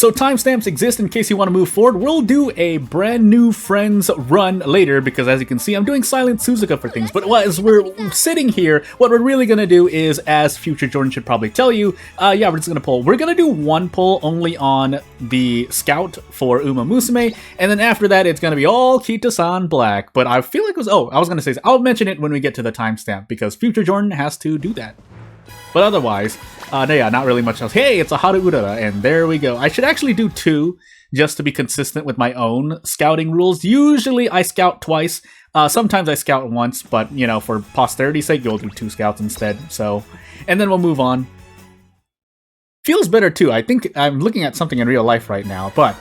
So timestamps exist in case you want to move forward. We'll do a brand new Friends run later because as you can see, I'm doing Silent Suzuka for things. But as we're sitting here, what we're really going to do is, as Future Jordan should probably tell you, yeah, we're just going to pull. We're going to do one pull only on the Scout for Uma Musume. And then after that, it's going to be all Kitasan Black. But I feel like it was, oh, I was going to say, I'll mention it when we get to the timestamp because Future Jordan has to do that. But otherwise, no, yeah, not really much else. Hey, it's a Haru Urara, and there we go. I should actually do 2, just to be consistent with my own scouting rules. Usually I scout twice. Sometimes I scout once, but, you know, for posterity's sake, you'll do 2 scouts instead. So, and then we'll move on. Feels better, too. I think I'm looking at something in real life right now, but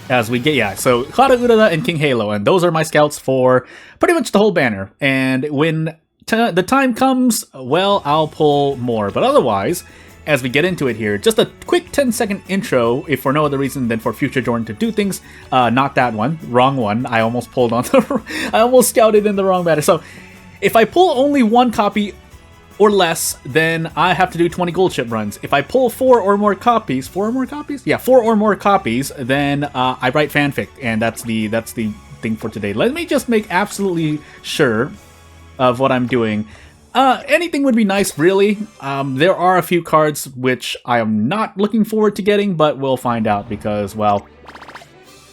as we get, yeah, so Haru Urara and King Halo, and those are my scouts for pretty much the whole banner. And when the time comes, well, I'll pull more. But otherwise, as we get into it here, just a quick 10-second intro, if for no other reason than for Future Jordan to do things. Not that one. Wrong one. I almost pulled on the... I almost scouted in the wrong matter. So, if I pull only 1 copy or less, then I have to do 20 gold chip runs. If I pull 4 or more copies... 4 or more copies? Yeah, 4 or more copies, then I write fanfic. And that's the thing for today. Let me just make absolutely sure of what I'm doing. Anything would be nice, really. There are a few cards which I am not looking forward to getting, but we'll find out because, well,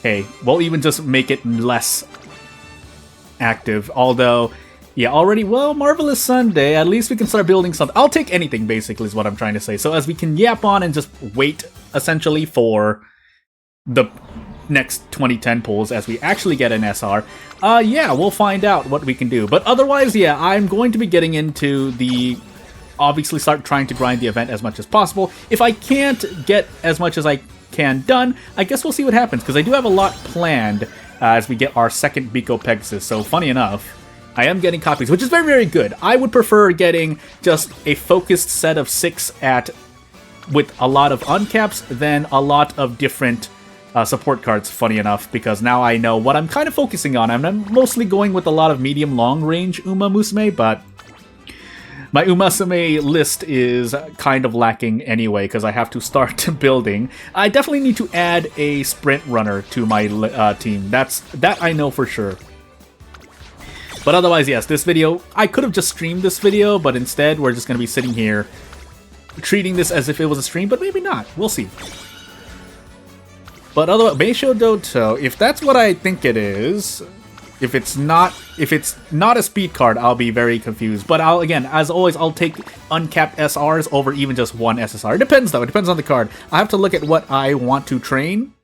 hey, we'll even just make it less active. Although, yeah, already, well, Marvelous Sunday, at least we can start building something. I'll take anything, basically, is what I'm trying to say. So as we can yap on and just wait, essentially, for the next 2010 pulls as we actually get an SR, yeah, we'll find out what we can do. But otherwise, yeah, I'm going to be getting into the... obviously start trying to grind the event as much as possible. If I can't get as much as I can done, I guess we'll see what happens, because I do have a lot planned as we get our second Biko Pegasus. So, funny enough, I am getting copies, which is very, very good. I would prefer getting just a focused set of 6 with a lot of uncaps than a lot of different support cards, funny enough, because now I know what I'm kind of focusing on. I'm mostly going with a lot of medium-long range Uma Musume, but my Uma Musume list is kind of lacking anyway, because I have to start building. I definitely need to add a sprint runner to my team. That I know for sure. But otherwise, yes, this video, I could have just streamed this video, but instead we're just going to be sitting here treating this as if it was a stream, but maybe not. We'll see. But otherwise, Meisho Doto, if that's what I think it is, if it's not a speed card, I'll be very confused. But again, as always, I'll take uncapped SRs over even just one SSR. It depends though, it depends on the card. I have to look at what I want to train,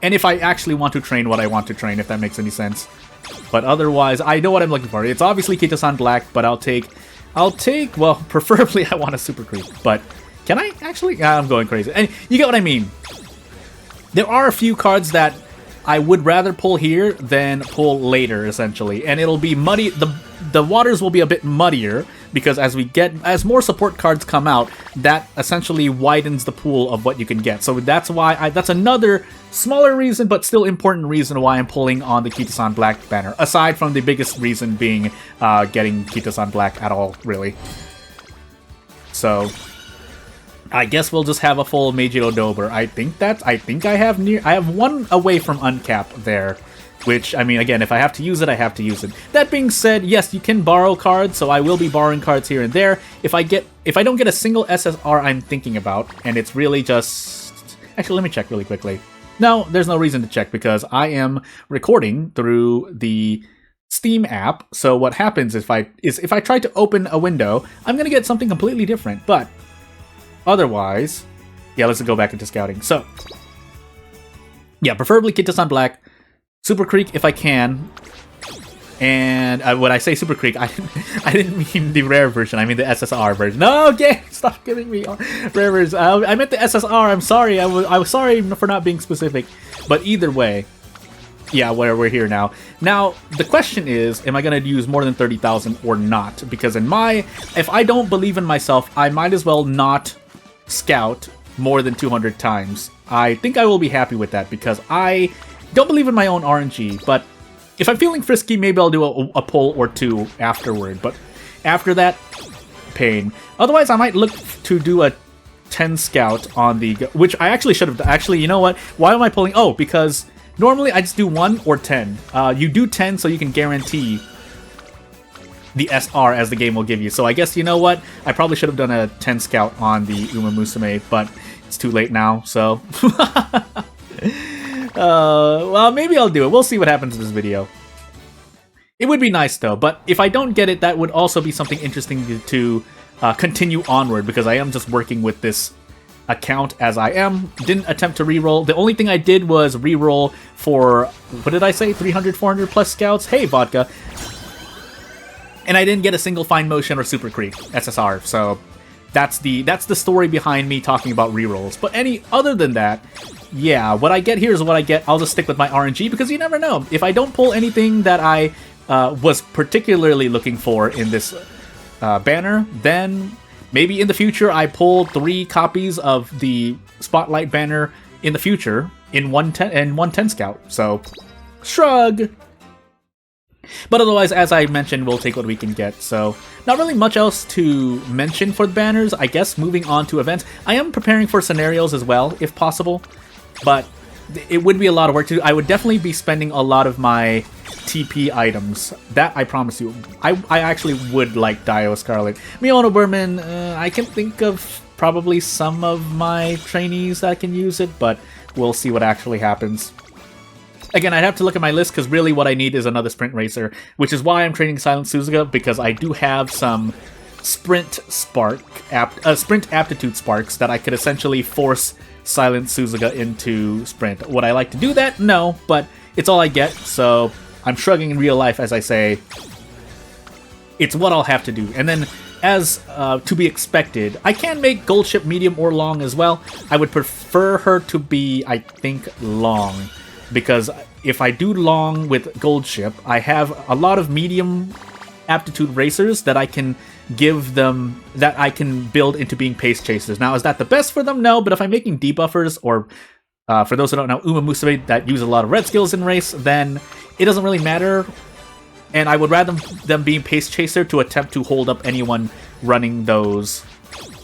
and if I actually want to train what I want to train, if that makes any sense. But otherwise, I know what I'm looking for. It's obviously Kitasan Black, but I'll take, well, preferably I want a Super Creep. But can I actually? I'm going crazy. And you get what I mean. There are a few cards that I would rather pull here than pull later, essentially. And it'll be muddy. The waters will be a bit muddier because as more support cards come out, that essentially widens the pool of what you can get. So that's why that's another smaller reason, but still important reason why I'm pulling on the Kitasan Black banner. Aside from the biggest reason being getting Kitasan Black at all, really. So I guess we'll just have a full Meijiro Dober. I think I have one away from uncap there, which, I mean, again, if I have to use it, I have to use it. That being said, yes, you can borrow cards, so I will be borrowing cards here and there. If I don't get a single SSR I'm thinking about, and it's really just... Actually, let me check really quickly. No, there's no reason to check because I am recording through the Steam app, so what happens if I try to open a window, I'm gonna get something completely different, but otherwise, yeah, let's go back into scouting. So, yeah, preferably Kitasan Black, Super Creek if I can, and when I say Super Creek, I didn't mean the rare version, I mean the SSR version. No, game, stop giving me rare versions. I meant the SSR, I'm sorry, I was sorry for not being specific, but either way, yeah, we're here now. Now, the question is, am I going to use more than 30,000 or not? Because if I don't believe in myself, I might as well not scout more than 200 times. I think I will be happy with that because I don't believe in my own RNG, but if I'm feeling frisky, maybe I'll do a pull or 2 afterward, but after that, pain. Otherwise, I might look to do a 10 scout on the... Which I actually should have... Actually, you know what? Why am I pulling... Oh, because normally I just do 1 or 10. You do 10 so you can guarantee the SR as the game will give you. So I guess, you know what? I probably should have done a 10 scout on the Musume, but it's too late now, so... well, maybe I'll do it. We'll see what happens in this video. It would be nice, though, but if I don't get it, that would also be something interesting to continue onward, because I am just working with this account as I am. Didn't attempt to reroll. The only thing I did was reroll for, what did I say, 300, 400 plus scouts? Hey, Vodka! And I didn't get a single Fine Motion or Super Creep SSR, so that's the story behind me talking about rerolls. But other than that, yeah, what I get here is what I get. I'll just stick with my RNG, because you never know. If I don't pull anything that I was particularly looking for in this banner, then maybe in the future I pull 3 copies of the Spotlight banner in the future in 110 scout. So, shrug! But otherwise, as I mentioned, we'll take what we can get. So, not really much else to mention for the banners. I guess moving on to events. I am preparing for scenarios as well, if possible. But it would be a lot of work to do. I would definitely be spending a lot of my TP items. That I promise you. I actually would like Dio Scarlet. Miona Berman, I can think of probably some of my trainees that can use it, but we'll see what actually happens. Again, I'd have to look at my list, because really what I need is another sprint racer, which is why I'm training Silent Suzuka, because I do have some sprint aptitude sparks that I could essentially force Silent Suzuka into sprint. Would I like to do that? No, but it's all I get, so I'm shrugging in real life as I say, it's what I'll have to do. And then, as to be expected, I can make Gold Ship medium or long as well. I would prefer her to be, I think, long, because if I do long with Gold Ship, I have a lot of medium aptitude racers that I can give them, that I can build into being pace chasers. Now, is that the best for them? No, but if I'm making debuffers, or for those who don't know, Musume that use a lot of red skills in race, then it doesn't really matter. And I would rather them being pace chaser to attempt to hold up anyone running those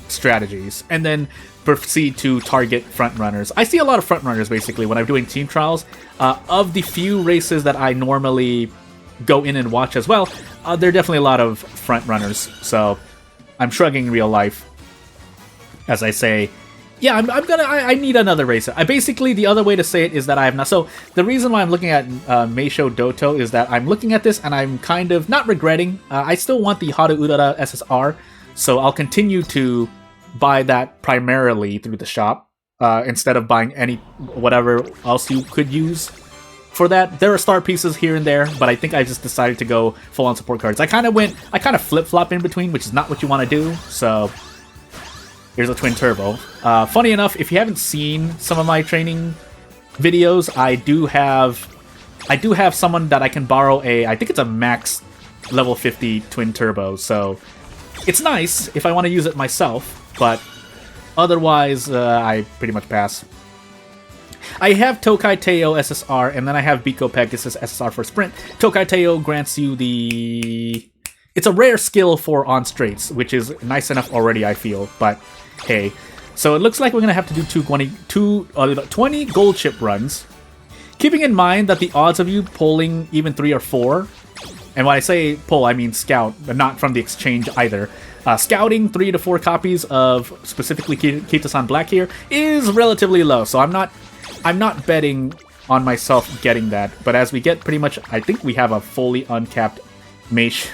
strategies, and then proceed to target front runners. I see a lot of front runners basically when I'm doing team trials. Of the few races that I normally go in and watch as well, there are definitely a lot of front runners. So I'm shrugging real life as I say, yeah, I need another racer. Basically, the other way to say it is that I have not. So the reason why I'm looking at Meisho Doto is that I'm looking at this and I'm kind of not regretting. I still want the Haru Urara SSR, so I'll continue to buy that primarily through the shop instead of buying whatever else you could use for that. There are star pieces here and there, but I think I just decided to go full on support cards. I kind of flip-flop in between, which is not what you want to do. So here's a twin turbo. Funny enough, if you haven't seen some of my training videos, I do have someone that I can borrow I think it's a max level 50 twin turbo. So it's nice if I want to use it myself, but otherwise I pretty much pass. I have Tokai Teo SSR, and then I have Biko Pegasus SSR for sprint. Tokai Teo grants you it's a rare skill for on straights, which is nice enough already, I feel, but hey. So it looks like we're going to have to do 20 gold chip runs, keeping in mind that the odds of you pulling even 3 or 4, and when I say pull, I mean scout, but not from the exchange either. Scouting 3 to 4 copies of specifically Kitasan Black here is relatively low, so I'm not betting on myself getting that. But as we get pretty much, I think we have a fully uncapped Meish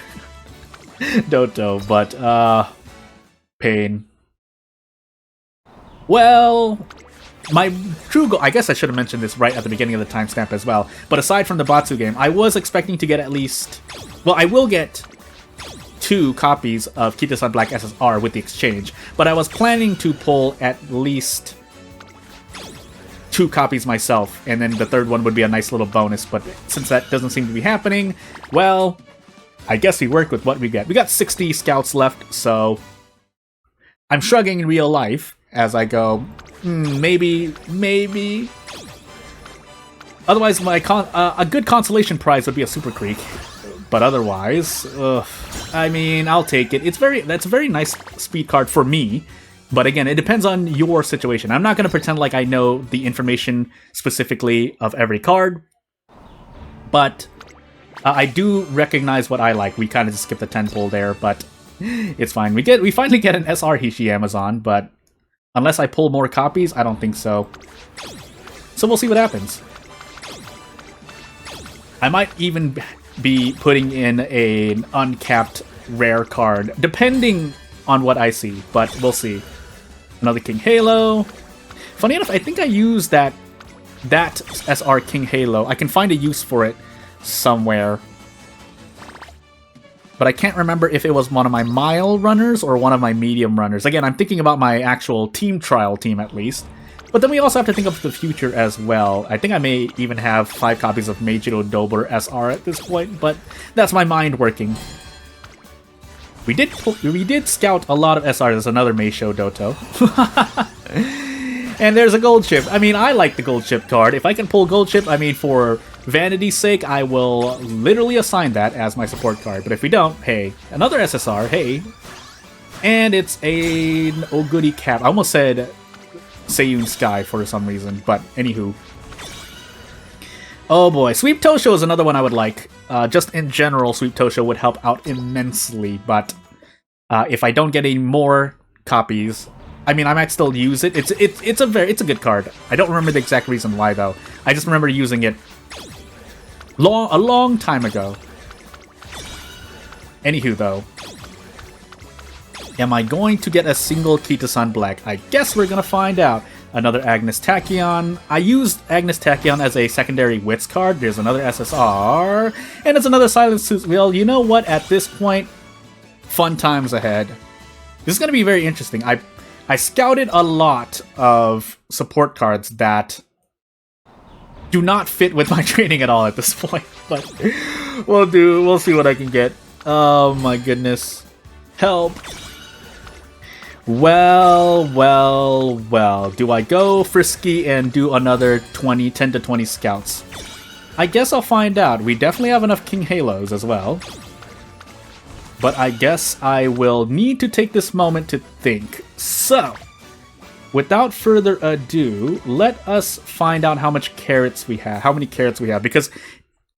Doto, but pain. Well, my true goal, I guess I should have mentioned this right at the beginning of the timestamp as well, but aside from the Batsu game, I was expecting to get at least, well, I will get 2 copies of Kitasan Black SSR with the exchange, but I was planning to pull at least 2 copies myself, and then the third one would be a nice little bonus, but since that doesn't seem to be happening, well, I guess we worked with what we get. We got 60 scouts left, so I'm shrugging in real life as I go, maybe. Otherwise, a good consolation prize would be a Super Creek, but otherwise, I mean, I'll take it. That's a very nice speed card for me, But again, it depends on your situation. I'm not going to pretend like I know the information specifically of every card, but I do recognize what I like. We kind of just skipped the 10 pull there, but it's fine. We finally get an SR Hishi Amazon, but unless I pull more copies, I don't think so. So we'll see what happens. I might even be putting in an uncapped rare card, depending on what I see, but we'll see. Another King Halo. Funny enough, I think I used that SR King Halo. I can find a use for it somewhere. But I can't remember if it was one of my mile runners or one of my medium runners. Again, I'm thinking about my actual team trial team at least. But then we also have to think of the future as well. I think I may even have 5 copies of Meijiro Dober SR at this point, but that's my mind working. We did scout a lot of SR. There's another Meisho Doto. And there's a gold chip. I mean, I like the gold chip card. If I can pull gold chip, I mean, for vanity's sake, I will literally assign that as my support card. But if we don't, hey, another SSR, hey. And it's a Oguri Cap. I almost said Seiyun Sky for some reason, but anywho. Oh boy, Sweep Tosho is another one I would like. Just in general, Sweep Tosho would help out immensely, but if I don't get any more copies, I mean, I might still use it. It's a good card. I don't remember the exact reason why though. I just remember using it a long time ago. Anywho though, am I going to get a single Kitasan Black? I guess we're gonna find out. Another Agnes Tachyon. I used Agnes Tachyon as a secondary Wits card. There's another SSR. And it's another Silent Suit. Well, you know what? At this point, fun times ahead. This is going to be very interesting. I scouted a lot of support cards that do not fit with my training at all at this point. But we'll see what I can get. Oh my goodness. Help. Well. Do I go frisky and do another 10 to 20 scouts? I guess I'll find out. We definitely have enough King Halos as well. But I guess I will need to take this moment to think. So, without further ado, let us find out how much carrots we have. How many carrots we have. Because,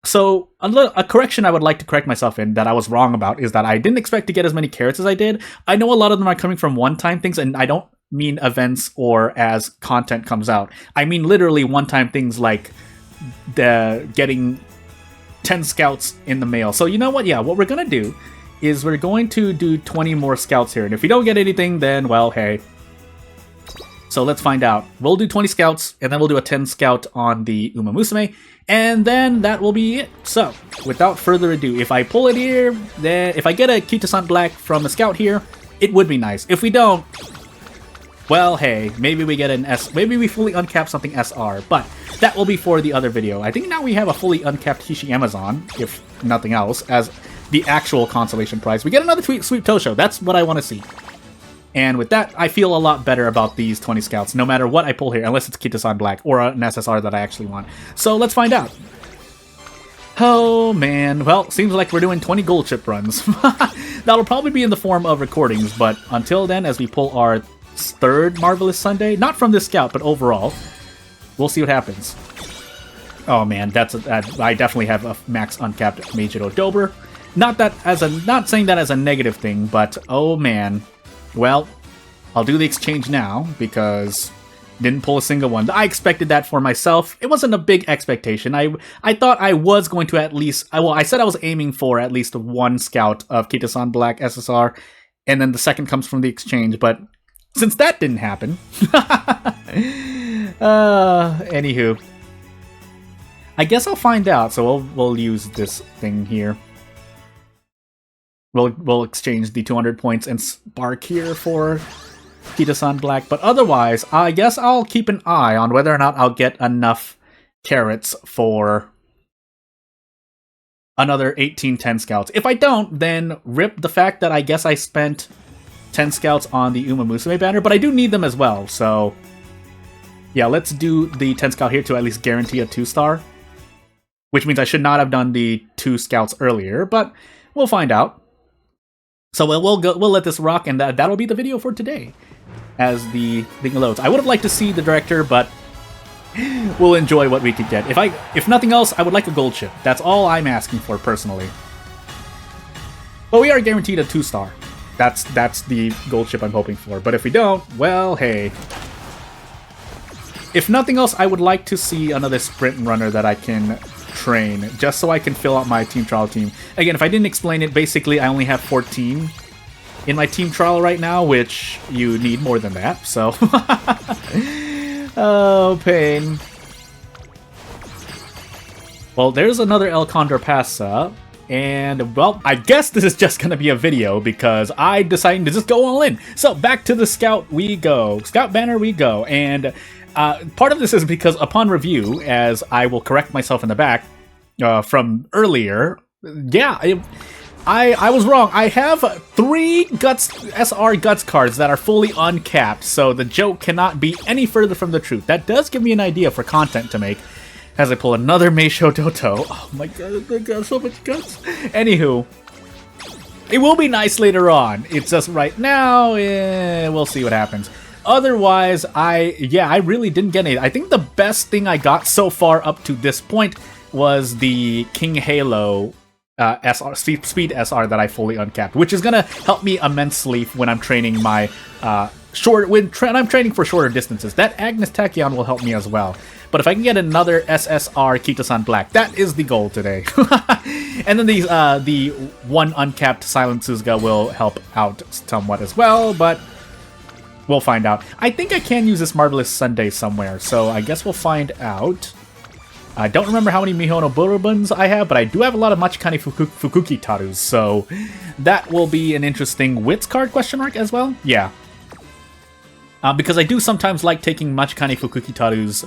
so, a correction I would like to correct myself in that I was wrong about is that I didn't expect to get as many carrots as I did. I know a lot of them are coming from one-time things, and I don't mean events or as content comes out. I mean literally one-time things like getting 10 scouts in the mail. So you know what? Yeah, what we're going to do is we're going to do 20 more scouts here. And if we don't get anything, then, well, hey. So let's find out. We'll do 20 scouts, and then we'll do a 10 scout on the Uma Musume, and then that will be it. So, without further ado, if I pull it here, then if I get a Kitasan Black from a scout here, it would be nice. If we don't, well, hey, maybe we get an maybe we fully uncap something SR, but that will be for the other video. I think now we have a fully uncapped Hishi Amazon, if nothing else, as the actual consolation prize. We get another Sweep Tosho. That's what I want to see. And with that, I feel a lot better about these 20 scouts, no matter what I pull here, unless it's Kitasan Black or an SSR that I actually want. So let's find out. Oh man, well, seems like we're doing 20 gold chip runs. That'll probably be in the form of recordings, but until then, as we pull our third Marvelous Sunday, not from this scout, but overall, we'll see what happens. Oh man, I definitely have a max uncapped Meijiro Dober. Not saying that as a negative thing, but oh man. Well, I'll do the exchange now, because didn't pull a single one. I expected that for myself. It wasn't a big expectation. I thought I was going to at least... I said I was aiming for at least one scout of Kitasan Black SSR, and then the second comes from the exchange, but since that didn't happen... anywho. I guess I'll find out, so we'll use this thing here. We'll exchange the 200 points and spark here for Kitasan Black. But otherwise, I guess I'll keep an eye on whether or not I'll get enough carrots for another 18-10 scouts. If I don't, then rip the fact that I guess I spent 10 scouts on the Uma Musume banner. But I do need them as well, so... yeah, let's do the 10 scout here to at least guarantee a 2-star. Which means I should not have done the 2 scouts earlier, but we'll find out. So we'll let this rock, and that'll be the video for today. as the thing loads. I would have liked to see the director, but we'll enjoy what we could get. If nothing else, I would like a gold chip. That's all I'm asking for personally. But we are guaranteed a 2-star. That's the gold chip I'm hoping for. But if we don't, well, hey. If nothing else, I would like to see another sprint runner that I can train, just so I can fill out my team trial team. Again, if I didn't explain it, basically I only have 14 in my team trial right now, which you need more than that, so... Oh, pain. Well, there's another El Condor Pasa, and, well, I guess this is just gonna be a video, because I decided to just go all in. So, back to the Scout we go. Scout banner we go, and... part of this is because upon review, as I will correct myself in the back from earlier, yeah, I was wrong. I have 3 Guts SR Guts cards that are fully uncapped, so the joke cannot be any further from the truth. That does give me an idea for content to make as I pull another Meisho Doto. Oh my god, I got so much guts. Anywho, it will be nice later on. It's just right now, we'll see what happens. Otherwise, I really didn't get any. I think the best thing I got so far up to this point was the King Halo SR, Speed SR that I fully uncapped, which is gonna help me immensely when I'm training my when I'm training for shorter distances. That Agnes Tachyon will help me as well. But if I can get another SSR Kitasan Black, that is the goal today. And then these the one uncapped Silent Suzuka will help out somewhat as well, but we'll find out. I think I can use this Marvelous Sunday somewhere, so I guess we'll find out. I don't remember how many Mihono Burubuns I have, but I do have a lot of Machikane Fukuki Tarus, so that will be an interesting Wits card question mark as well? Yeah. Because I do sometimes like taking Machikane Fukuki Taru's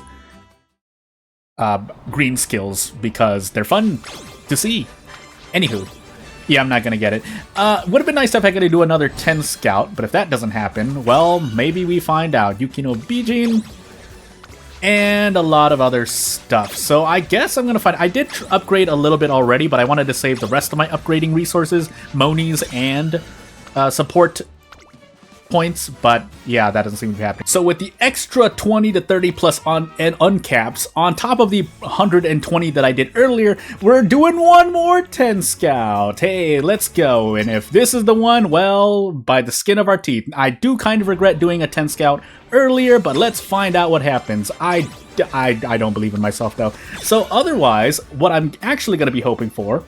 green skills, because they're fun to see. Anywho. Yeah, I'm not gonna get it. Would have been nice if I could do another 10 Scout, but if that doesn't happen, well, maybe we find out. Yukino Bijin, and a lot of other stuff. So I guess I'm gonna find... I did upgrade a little bit already, but I wanted to save the rest of my upgrading resources, monies, and support points, but yeah, that doesn't seem to be happening. So with the extra 20 to 30 plus and uncaps, on top of the 120 that I did earlier, we're doing one more 10 Scout. Hey, let's go. And if this is the one, well, by the skin of our teeth. I do kind of regret doing a 10 Scout earlier, but let's find out what happens. I don't believe in myself, though. So otherwise, what I'm actually going to be hoping for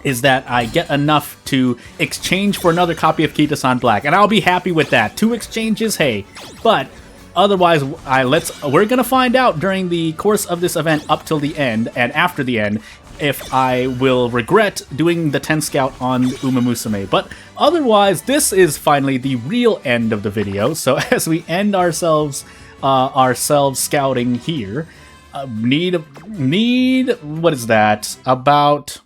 is that I get enough to exchange for another copy of Kitasan Black, and I'll be happy with that. 2 exchanges, hey. But otherwise, we're gonna find out during the course of this event up till the end, and after the end, if I will regret doing the 10 Scout on Uma Musume. But otherwise, this is finally the real end of the video. So as we end ourselves scouting here, need what is that? About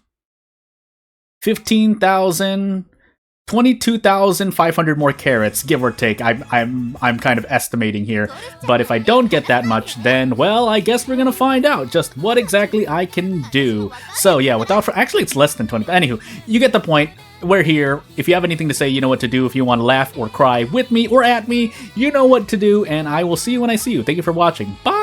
15,000, 22,500 more carats, give or take. I'm kind of estimating here, but if I don't get that much, then, well, I guess we're gonna find out just what exactly I can do. So yeah, actually it's less than 20. Anywho, you get the point. We're here. If you have anything to say, you know what to do. If you want to laugh or cry with me or at me, you know what to do, and I will see you when I see you. Thank you for watching. Bye!